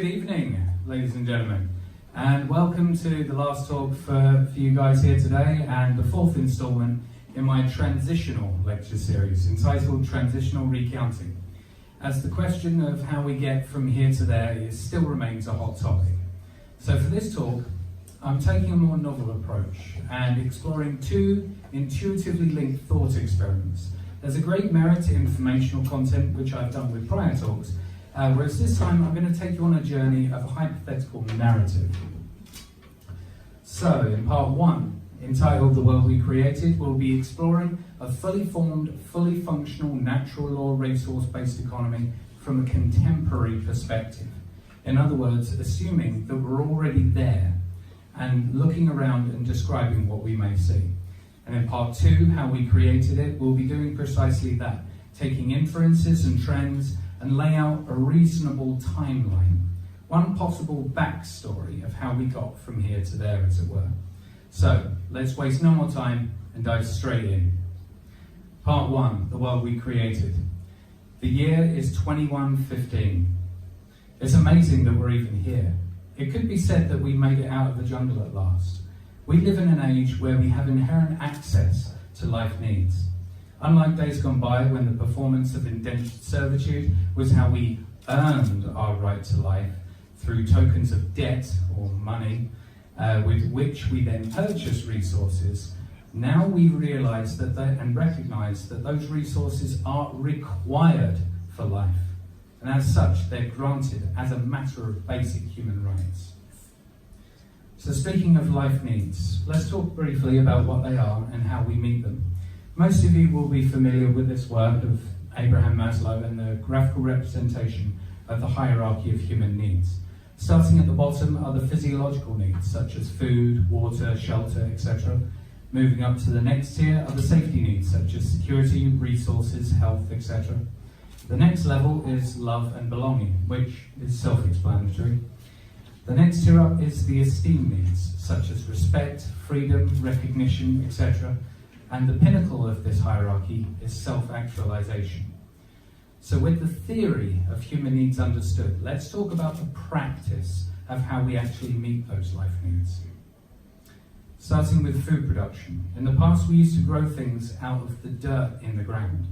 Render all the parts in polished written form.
Good evening, ladies and gentlemen, and welcome to the last talk for you guys here today, and the fourth instalment in my transitional lecture series entitled Transitional Recounting, as the question of how we get from here to there still remains a hot topic. So for this talk, I'm taking a more novel approach and exploring two intuitively linked thought experiments. There's a great merit to informational content, which I've done with prior talks, whereas this time I'm going to take you on a journey of a hypothetical narrative. So, in part one, entitled The World We Created, we'll be exploring a fully formed, fully functional, natural law resource-based economy from a contemporary perspective. In other words, assuming that we're already there and looking around and describing what we may see. And in part two, how we created it, we'll be doing precisely that, taking inferences and trends and lay out a reasonable timeline, one possible backstory of how we got from here to there, as it were. So, let's waste no more time and dive straight in. Part one, the world we created. The year is 2115. It's amazing that we're even here. It could be said that we made it out of the jungle at last. We live in an age where we have inherent access to life needs. Unlike days gone by when the performance of indentured servitude was how we earned our right to life through tokens of debt or money, with which we then purchase resources, now we realise that and recognise that those resources are required for life. And as such, they're granted as a matter of basic human rights. So speaking of life needs, let's talk briefly about what they are and how we meet them. Most of you will be familiar with this work of Abraham Maslow and the graphical representation of the hierarchy of human needs. Starting at the bottom are the physiological needs, such as food, water, shelter, etc. Moving up to the next tier are the safety needs, such as security, resources, health, etc. The next level is love and belonging, which is self-explanatory. The next tier up is the esteem needs, such as respect, freedom, recognition, etc. And the pinnacle of this hierarchy is self-actualization. So with the theory of human needs understood, let's talk about the practice of how we actually meet those life needs. Starting with food production. In the past, we used to grow things out of the dirt in the ground.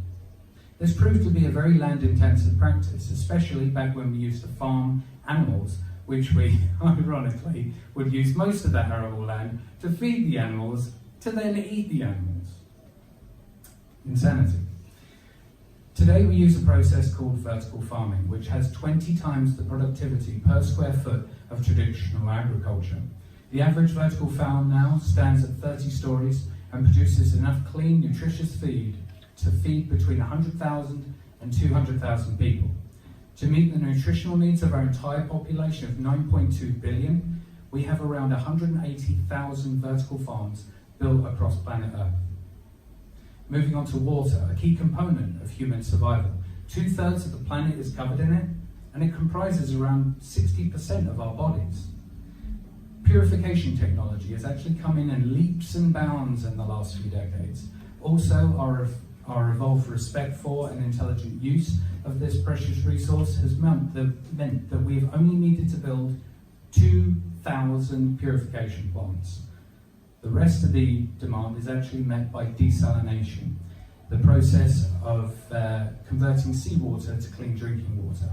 This proved to be a very land-intensive practice, especially back when we used to farm animals, which we, ironically, would use most of that arable land to feed the animals, to then eat the animals. Insanity. Today we use a process called vertical farming, which has 20 times the productivity per square foot of traditional agriculture. The average vertical farm now stands at 30 stories and produces enough clean, nutritious feed to feed between 100,000 and 200,000 people. To meet the nutritional needs of our entire population of 9.2 billion, we have around 180,000 vertical farms built across planet Earth. Moving on to water, a key component of human survival. 2/3 of the planet is covered in it, and it comprises around 60% of our bodies. Purification technology has actually come in leaps and bounds in the last few decades. Also, our evolved respect for and intelligent use of this precious resource has meant that we've only needed to build 2,000 purification plants. The rest of the demand is actually met by desalination, the process of converting seawater to clean drinking water.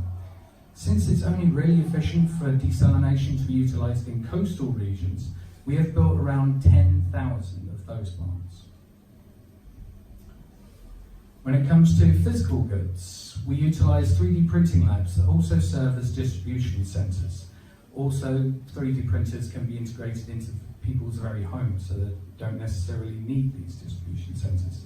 Since it's only really efficient for desalination to be utilised in coastal regions, we have built around 10,000 of those plants. When it comes to physical goods, we utilise 3D printing labs that also serve as distribution centres. Also, 3D printers can be integrated into people's very homes, so they don't necessarily need these distribution centres.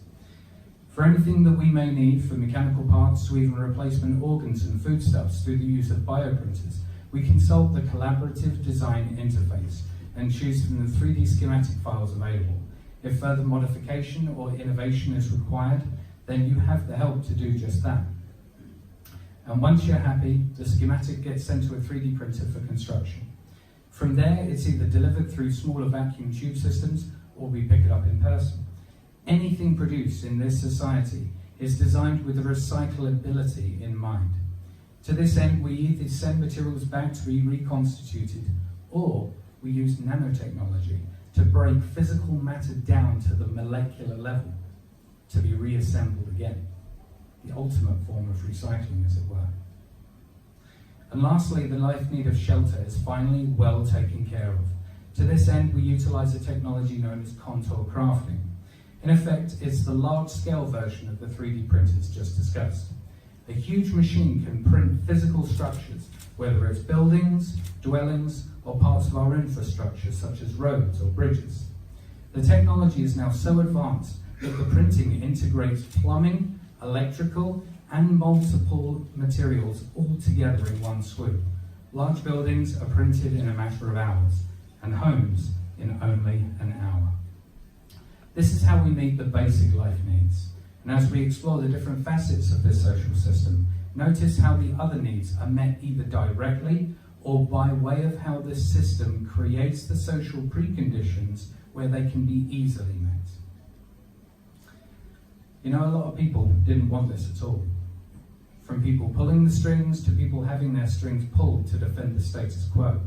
For anything that we may need, from mechanical parts to even replacement organs and foodstuffs through the use of bioprinters, we consult the collaborative design interface and choose from the 3D schematic files available. If further modification or innovation is required, then you have the help to do just that. And once you're happy, the schematic gets sent to a 3D printer for construction. From there, it's either delivered through smaller vacuum tube systems or we pick it up in person. Anything produced in this society is designed with recyclability in mind. To this end, we either send materials back to be reconstituted, or we use nanotechnology to break physical matter down to the molecular level to be reassembled again. The ultimate form of recycling, as it were. And lastly, the life need of shelter is finally well taken care of. To this end, we utilize a technology known as contour crafting. In effect, it's the large-scale version of the 3D printers just discussed. A huge machine can print physical structures, whether it's buildings, dwellings, or parts of our infrastructure, such as roads or bridges. The technology is now so advanced that the printing integrates plumbing, electrical, and multiple materials all together in one swoop. Large buildings are printed in a matter of hours, and homes in only an hour. This is how we meet the basic life needs. And as we explore the different facets of this social system, notice how the other needs are met either directly or by way of how this system creates the social preconditions where they can be easily met. You know, a lot of people didn't want this at all. From people pulling the strings to people having their strings pulled to defend the status quo.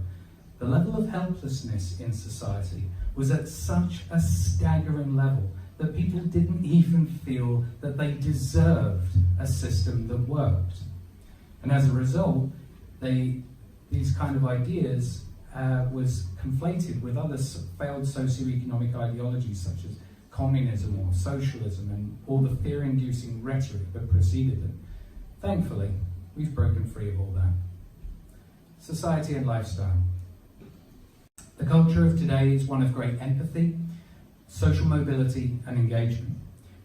The level of helplessness in society was at such a staggering level that people didn't even feel that they deserved a system that worked. And as a result, these kind of ideas was conflated with other failed socioeconomic ideologies such as communism or socialism and all the fear-inducing rhetoric that preceded them. Thankfully, we've broken free of all that. Society and lifestyle. The culture of today is one of great empathy, social mobility, and engagement.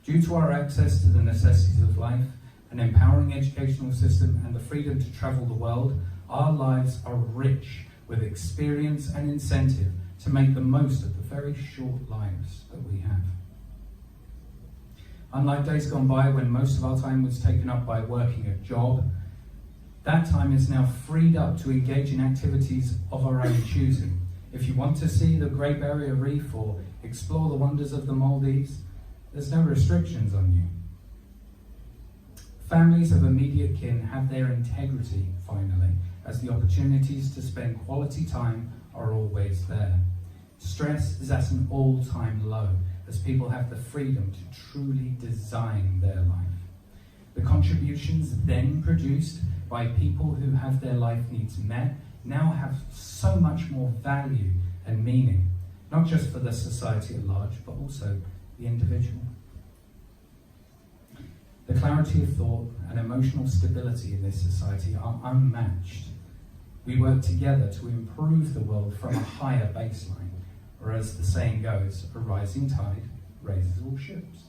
Due to our access to the necessities of life, an empowering educational system, and the freedom to travel the world, our lives are rich with experience and incentive to make the most of the very short lives that we have. Unlike days gone by when most of our time was taken up by working a job, that time is now freed up to engage in activities of our own choosing. If you want to see the Great Barrier Reef or explore the wonders of the Maldives, there's no restrictions on you. Families of immediate kin have their integrity, finally, as the opportunities to spend quality time are always there. Stress is at an all-time low, as people have the freedom to truly design their life. The contributions then produced by people who have their life needs met now have so much more value and meaning, not just for the society at large, but also the individual. The clarity of thought and emotional stability in this society are unmatched. We work together to improve the world from a higher baseline, or as the saying goes, a rising tide raises all ships.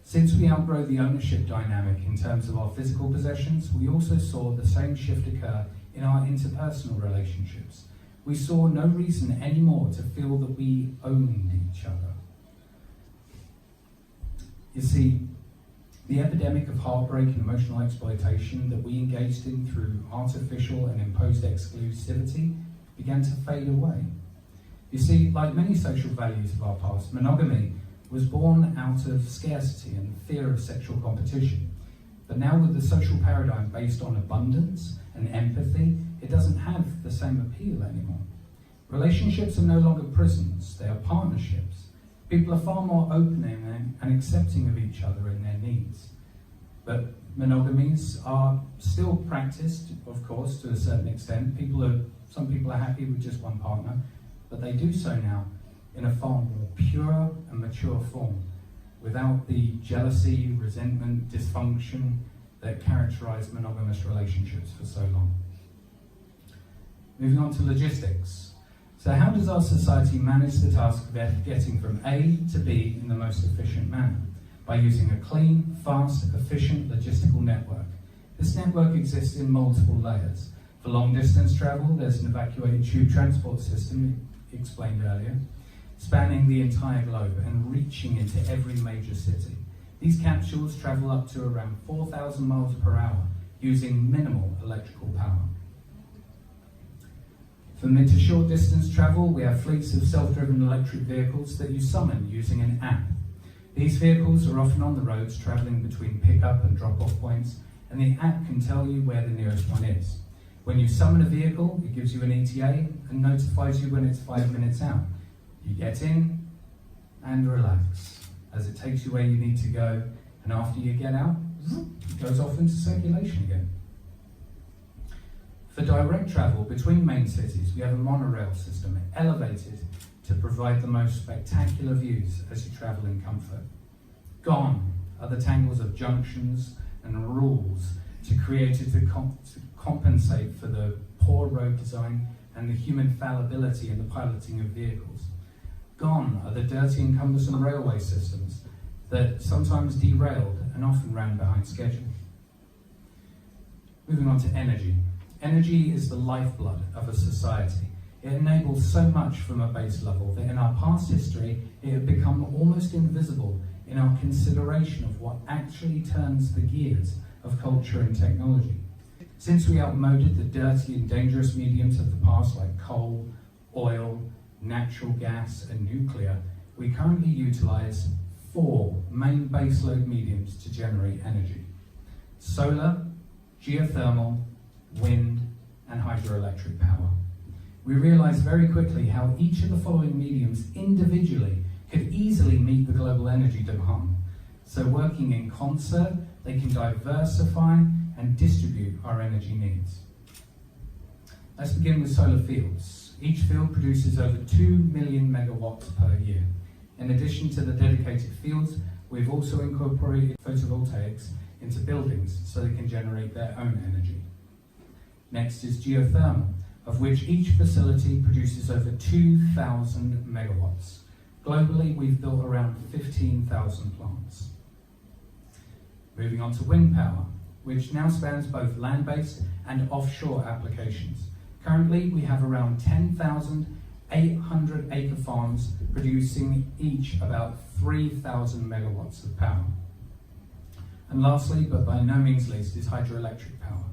Since we outgrow the ownership dynamic in terms of our physical possessions, we also saw the same shift occur in our interpersonal relationships. We saw no reason anymore to feel that we owned each other. You see, the epidemic of heartbreak and emotional exploitation that we engaged in through artificial and imposed exclusivity began to fade away. You see, like many social values of our past, monogamy was born out of scarcity and fear of sexual competition. But now with the social paradigm based on abundance and empathy, it doesn't have the same appeal anymore. Relationships are no longer prisons, they are partnerships. People are far more open and accepting of each other and their needs. But monogamies are still practiced, of course, to a certain extent. Some people are happy with just one partner, but they do so now in a far more pure and mature form, without the jealousy, resentment, dysfunction that characterized monogamous relationships for so long. Moving on to logistics. So how does our society manage the task of getting from A to B in the most efficient manner? By using a clean, fast, efficient logistical network. This network exists in multiple layers. For long distance travel, there's an evacuated tube transport system, explained earlier, spanning the entire globe and reaching into every major city. These capsules travel up to around 4,000 miles per hour using minimal electrical power. For mid to short distance travel, we have fleets of self-driven electric vehicles that you summon using an app. These vehicles are often on the roads traveling between pick-up and drop-off points, and the app can tell you where the nearest one is. When you summon a vehicle, it gives you an ETA and notifies you when it's 5 minutes out. You get in and relax as it takes you where you need to go, and after you get out, it goes off into circulation again. For direct travel between main cities, we have a monorail system elevated to provide the most spectacular views as you travel in comfort. Gone are the tangles of junctions and rules created to compensate for the poor road design and the human fallibility in the piloting of vehicles. Gone are the dirty and cumbersome railway systems that sometimes derailed and often ran behind schedule. Moving on to energy. Energy is the lifeblood of a society. It enables so much from a base level that in our past history, it had become almost invisible in our consideration of what actually turns the gears of culture and technology. Since we outmoded the dirty and dangerous mediums of the past like coal, oil, natural gas, and nuclear, we currently utilize 4 main baseload mediums to generate energy: solar, geothermal, wind, and hydroelectric power. We realized very quickly how each of the following mediums individually could easily meet the global energy demand. So working in concert, they can diversify and distribute our energy needs. Let's begin with solar fields. Each field produces over 2 million megawatts per year. In addition to the dedicated fields, we've also incorporated photovoltaics into buildings so they can generate their own energy. Next is geothermal, of which each facility produces over 2,000 megawatts. Globally, we've built around 15,000 plants. Moving on to wind power, which now spans both land-based and offshore applications. Currently, we have around 10,800 acre farms producing each about 3,000 megawatts of power. And lastly, but by no means least, is hydroelectric power.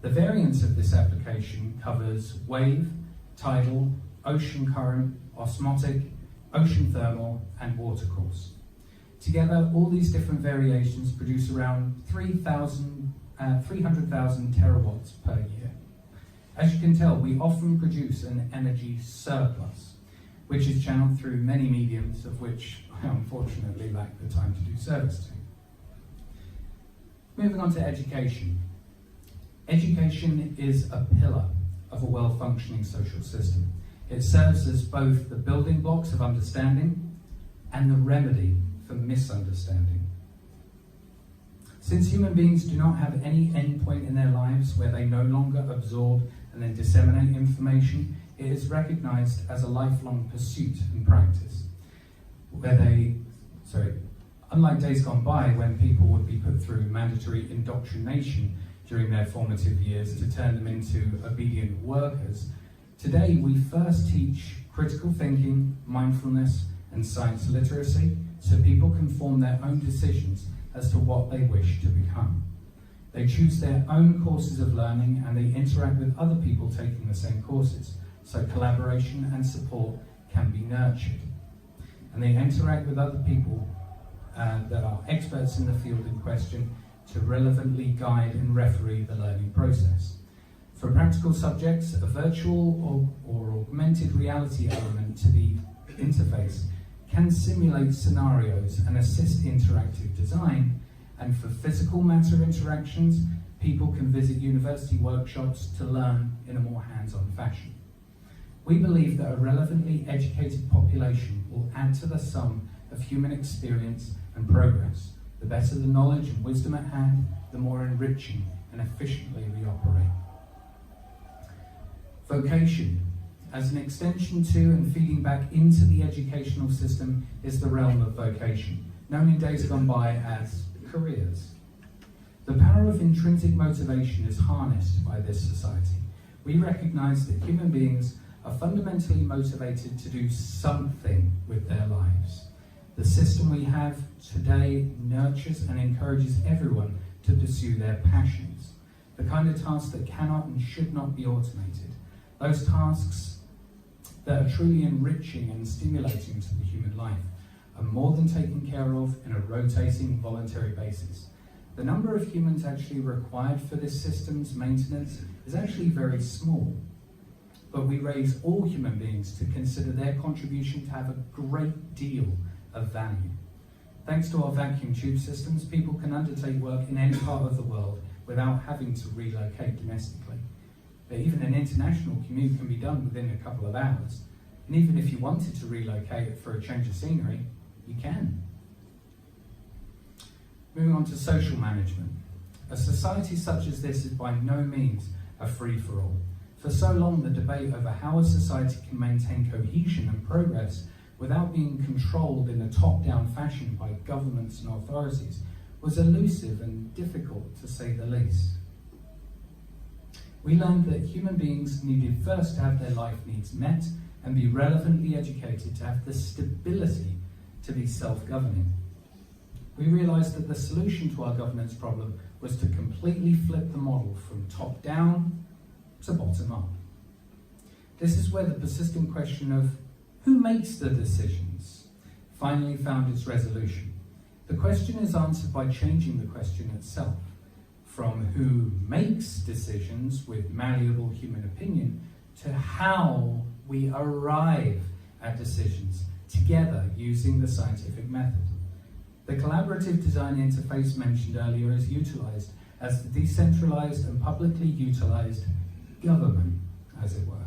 The variance of this application covers wave, tidal, ocean current, osmotic, ocean thermal, and watercourse. Together, all these different variations produce around 300,000 terawatts per year. As you can tell, we often produce an energy surplus, which is channeled through many mediums, of which I unfortunately lack the time to do service to. Moving on to education. Education is a pillar of a well-functioning social system. It serves as both the building blocks of understanding and the remedy for misunderstanding. Since human beings do not have any endpoint in their lives where they no longer absorb and then disseminate information, it is recognized as a lifelong pursuit and practice. Unlike days gone by when people would be put through mandatory indoctrination during their formative years to turn them into obedient workers, today we first teach critical thinking, mindfulness, and science literacy so people can form their own decisions as to what they wish to become. They choose their own courses of learning and they interact with other people taking the same courses, so collaboration and support can be nurtured. And they interact with other people that are experts in the field in question to relevantly guide and referee the learning process. For practical subjects, a virtual or augmented reality element to the interface can simulate scenarios and assist interactive design, and for physical matter interactions, people can visit university workshops to learn in a more hands-on fashion. We believe that a relevantly educated population will add to the sum of human experience and progress. The better the knowledge and wisdom at hand, the more enriching and efficiently we operate. Vocation, as an extension to and feeding back into the educational system, is the realm of vocation, known in days gone by as careers. The power of intrinsic motivation is harnessed by this society. We recognize that human beings are fundamentally motivated to do something with their lives. The system we have today nurtures and encourages everyone to pursue their passions, the kind of tasks that cannot and should not be automated, those tasks that are truly enriching and stimulating to the human life, are more than taken care of in a rotating voluntary basis. The number of humans actually required for this system's maintenance is actually very small. But we raise all human beings to consider their contribution to have a great deal of value. Thanks to our vacuum tube systems, people can undertake work in any part of the world without having to relocate domestically. But even an international commute can be done within a couple of hours. And even if you wanted to relocate for a change of scenery, you can. Moving on to social management. A society such as this is by no means a free-for-all. For so long, the debate over how a society can maintain cohesion and progress without being controlled in a top-down fashion by governments and authorities was elusive and difficult, to say the least. We learned that human beings needed first to have their life needs met and be relevantly educated to have the stability to be self-governing. We realized that the solution to our governance problem was to completely flip the model from top-down to bottom-up. This is where the persistent question of who makes the decisions finally found its resolution. The question is answered by changing the question itself, from who makes decisions with malleable human opinion to how we arrive at decisions together using the scientific method. The collaborative design interface mentioned earlier is utilized as the decentralized and publicly utilized government, as it were.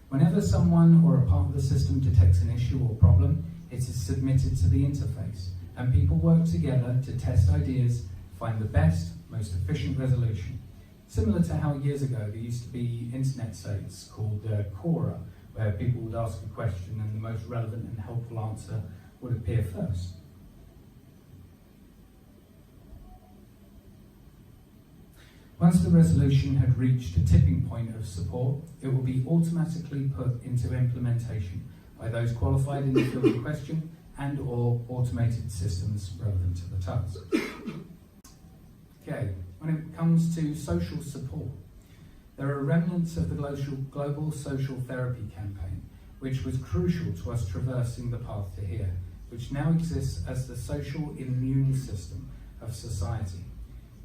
Whenever someone or a part of the system detects an issue or problem, it is submitted to the interface, and people work together to test ideas, find the best, most efficient resolution. Similar to how years ago there used to be internet sites called Quora, where people would ask a question and the most relevant and helpful answer would appear first. Once the resolution had reached a tipping point of support, it will be automatically put into implementation by those qualified in the field in question and or automated systems relevant to the task. Okay, when it comes to social support, there are remnants of the global social therapy campaign, which was crucial to us traversing the path to here, which now exists as the social immune system of society.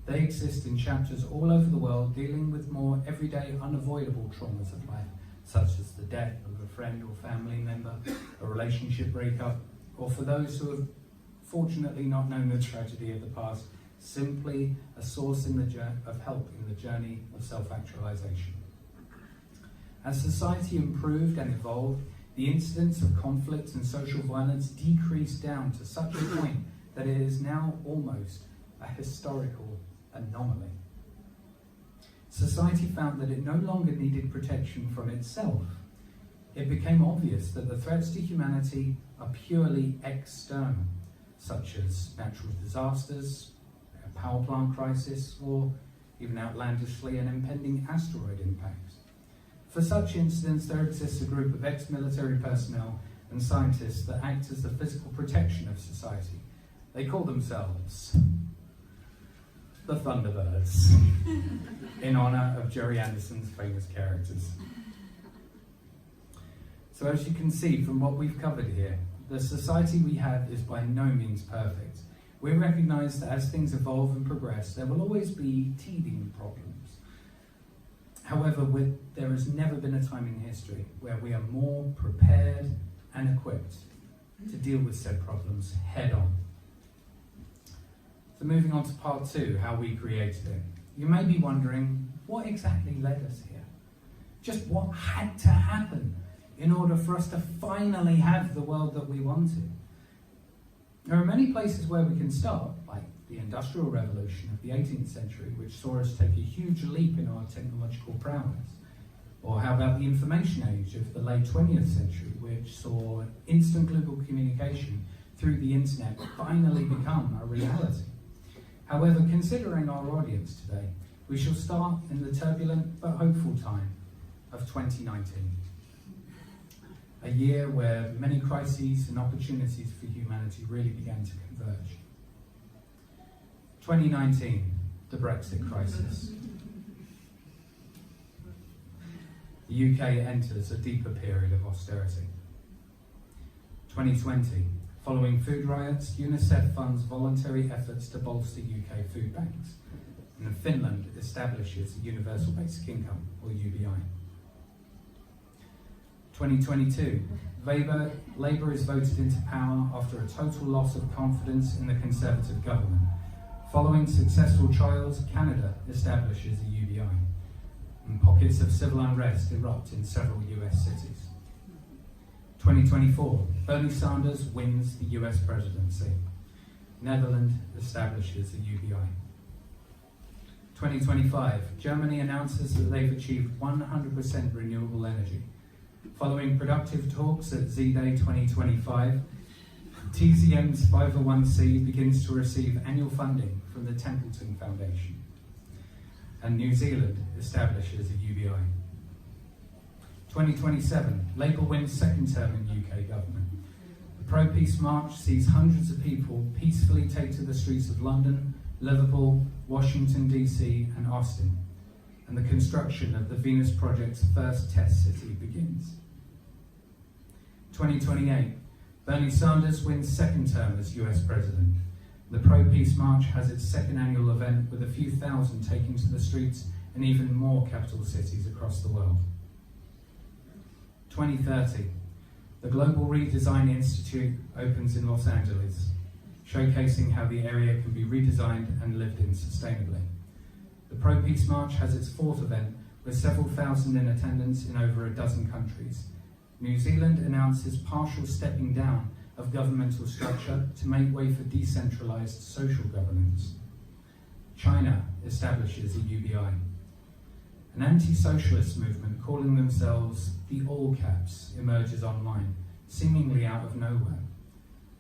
They exist in chapters all over the world dealing with more everyday unavoidable traumas of life, such as the death of a friend or family member, a relationship breakup, or for those who have fortunately not known the tragedy of the past, simply a source of help in the journey of self-actualization. As society improved and evolved, the incidence of conflict and social violence decreased down to such a point that it is now almost a historical anomaly. Society found that it no longer needed protection from itself. It became obvious that the threats to humanity are purely external, such as natural disasters, a power plant crisis, or even outlandishly an impending asteroid impact. For such incidents, there exists a group of ex-military personnel and scientists that act as the physical protection of society. They call themselves the Thunderbirds, in honor of Jerry Anderson's famous characters. So as you can see from what we've covered here, the society we have is by no means perfect. We recognize that as things evolve and progress, there will always be teething problems. However, there has never been a time in history where we are more prepared and equipped to deal with said problems head on. So moving on to part 2, how we created it. You may be wondering, what exactly led us here? Just what had to happen in order for us to finally have the world that we wanted? There are many places where we can start, like the Industrial Revolution of the 18th century, which saw us take a huge leap in our technological prowess. Or how about the Information Age of the late 20th century, which saw instant global communication through the internet finally become a reality. However, considering our audience today, we shall start in the turbulent but hopeful time of 2019. A year where many crises and opportunities for humanity really began to converge. 2019, the Brexit crisis. The UK enters a deeper period of austerity. 2020, Following food riots, UNICEF funds voluntary efforts to bolster UK food banks. And Finland establishes a universal basic income, or UBI. 2022, Labour is voted into power after a total loss of confidence in the Conservative government. Following successful trials, Canada establishes a UBI. And pockets of civil unrest erupt in several US cities. 2024, Bernie Sanders wins the US presidency. Netherlands establishes a UBI. 2025, Germany announces that they've achieved 100% renewable energy. Following productive talks at Zday 2025, TZM's 501c begins to receive annual funding from the Templeton Foundation. And New Zealand establishes a UBI. 2027, Labour wins second term in UK government. The pro-peace march sees hundreds of people peacefully take to the streets of London, Liverpool, Washington DC and Austin, and the construction of the Venus Project's first test city begins. 2028, Bernie Sanders wins second term as US President. The pro-peace march has its second annual event with a few thousand taking to the streets in even more capital cities across the world. 2030, the Global Redesign Institute opens in Los Angeles, showcasing how the area can be redesigned and lived in sustainably. The Pro-Peace March has its fourth event with several thousand in attendance in over a dozen countries. New Zealand announces partial stepping down of governmental structure to make way for decentralised social governance. China establishes a UBI. An anti-socialist movement calling themselves the All Caps emerges online, seemingly out of nowhere,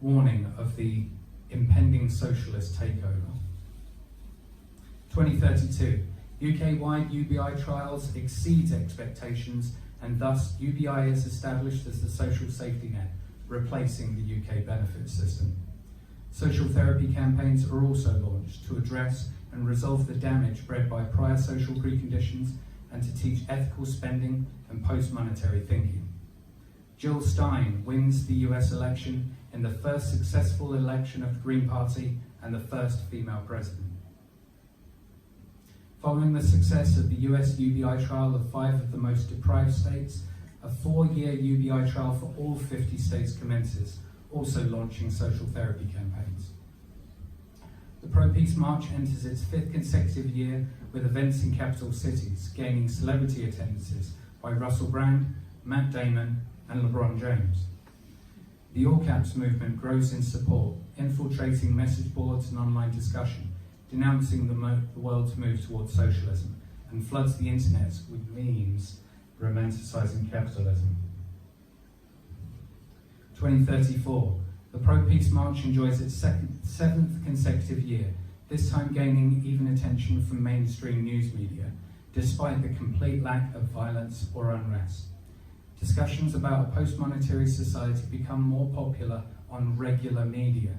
warning of the impending socialist takeover. 2032, UK-wide UBI trials exceeds expectations, and thus UBI is established as the social safety net, replacing the UK benefits system. Social therapy campaigns are also launched to address and resolve the damage bred by prior social preconditions and to teach ethical spending and post-monetary thinking. Jill Stein wins the US election in the first successful election of the Green Party and the first female president. Following the success of the US UBI trial of 5 of the most deprived states, a 4-year UBI trial for all 50 states commences, also launching social therapy campaigns. The Pro-Peace March enters its 5th consecutive year with events in capital cities, gaining celebrity attendances by Russell Brand, Matt Damon, and LeBron James. The All Caps movement grows in support, infiltrating message boards and online discussion, denouncing the world's move towards socialism, and floods the internet with memes romanticising capitalism. 2034, the Pro-Peace March enjoys its 7th consecutive year, this time gaining even attention from mainstream news media, despite the complete lack of violence or unrest. Discussions about a post-monetary society become more popular on regular media.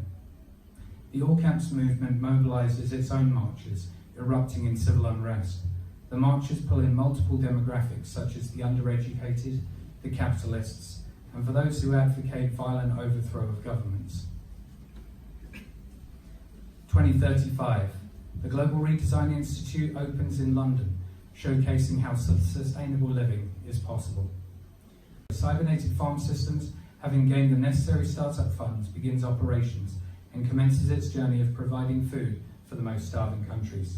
The All Caps movement mobilises its own marches, erupting in civil unrest. The marches pull in multiple demographics such as the undereducated, the capitalists, and for those who advocate violent overthrow of governments. 2035, the Global Redesign Institute opens in London, showcasing how sustainable living is possible. Cybernated Farm Systems, having gained the necessary startup funds, begins operations and commences its journey of providing food for the most starving countries.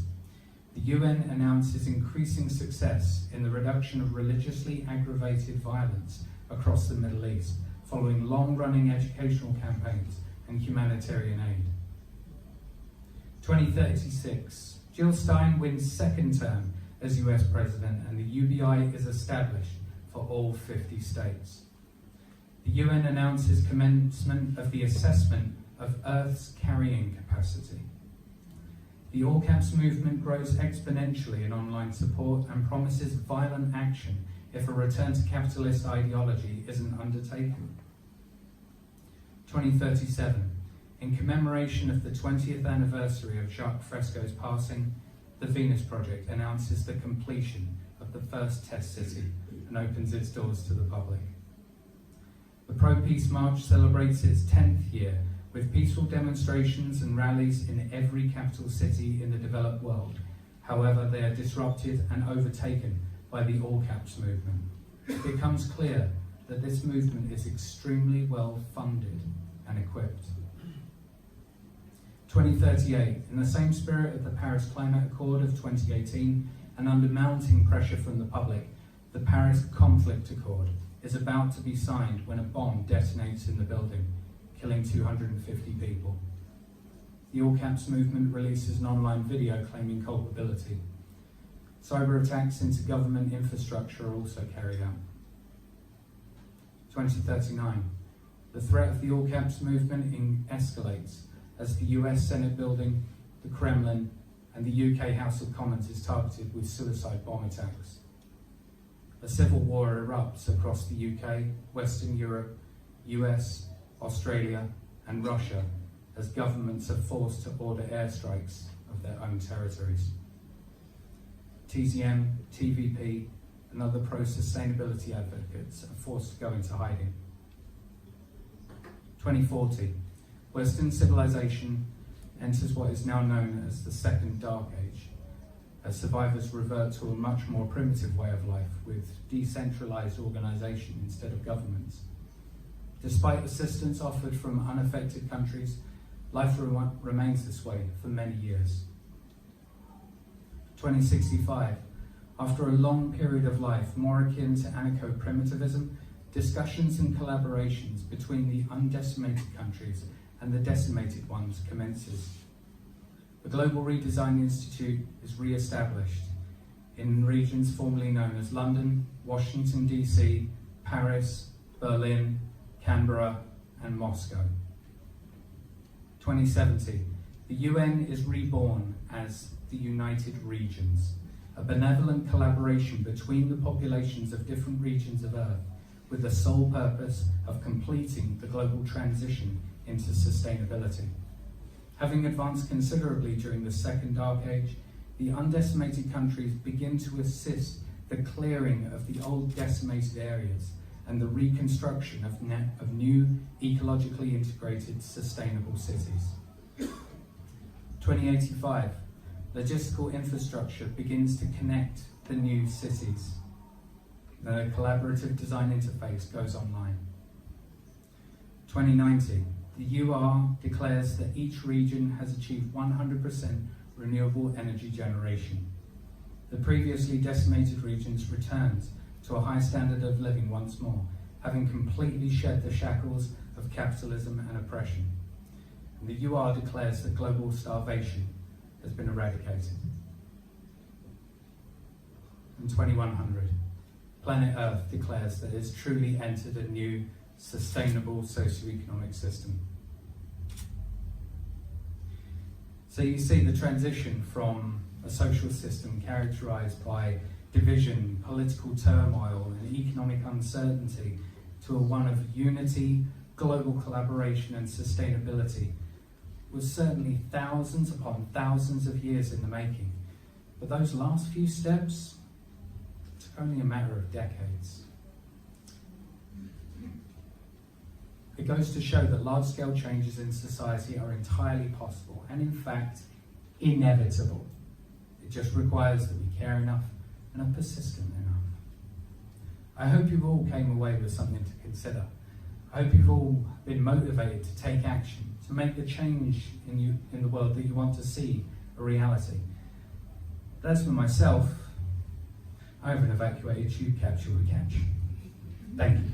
The UN announces increasing success in the reduction of religiously aggravated violence across the Middle East, following long-running educational campaigns and humanitarian aid. 2036, Jill Stein wins second term as US President, and the UBI is established for all 50 states. The UN announces commencement of the assessment of Earth's carrying capacity. The All Caps movement grows exponentially in online support and promises violent action if a return to capitalist ideology isn't undertaken. 2037, in commemoration of the 20th anniversary of Jacques Fresco's passing, the Venus Project announces the completion of the first test city and opens its doors to the public. The Pro-Peace March celebrates its 10th year with peaceful demonstrations and rallies in every capital city in the developed world. However, they are disrupted and overtaken by the All Caps movement. It becomes clear that this movement is extremely well funded and equipped. 2038, in the same spirit of the Paris Climate Accord of 2018 and under mounting pressure from the public, the Paris Conflict Accord is about to be signed when a bomb detonates in the building, killing 250 people. The All Caps movement releases an online video claiming culpability. Cyber attacks into government infrastructure are also carried out. 2039, the threat of the All Caps movement escalates as the US Senate building, the Kremlin, and the UK House of Commons is targeted with suicide bomb attacks. A civil war erupts across the UK, Western Europe, US, Australia, and Russia as governments are forced to order airstrikes of their own territories. TZM, TVP, and other pro-sustainability advocates are forced to go into hiding. 2040, Western civilization enters what is now known as the Second Dark Age, as survivors revert to a much more primitive way of life with decentralized organization instead of governments. Despite assistance offered from unaffected countries, life remains this way for many years. 2065, after a long period of life more akin to anarcho-primitivism, discussions and collaborations between the undecimated countries and the decimated ones commences. The Global Redesign Institute is re-established in regions formerly known as London, Washington DC, Paris, Berlin, Canberra, and Moscow. 2070, the UN is reborn as the United Regions, a benevolent collaboration between the populations of different regions of Earth with the sole purpose of completing the global transition into sustainability. Having advanced considerably during the Second Dark Age, the undecimated countries begin to assist the clearing of the old decimated areas and the reconstruction of new ecologically integrated sustainable cities. 2085, logistical infrastructure begins to connect the new cities. The collaborative design interface goes online. 2090, the UR declares that each region has achieved 100% renewable energy generation. The previously decimated regions returns to a high standard of living once more, having completely shed the shackles of capitalism and oppression. And the UR declares that global starvation has been eradicated. In 2100, planet Earth declares that it's truly entered a new, sustainable socioeconomic system. So you see the transition from a social system characterized by division, political turmoil, and economic uncertainty to a one of unity, global collaboration, and sustainability was certainly thousands upon thousands of years in the making. But those last few steps took only a matter of decades. It goes to show that large-scale changes in society are entirely possible and, in fact, inevitable. It just requires that we care enough and are persistent enough. I hope you all came away with something to consider. I hope you've all been motivated to take action, to make the change in the world that you want to see a reality. As for myself, I have an evacuated tube capsule to catch. Thank you.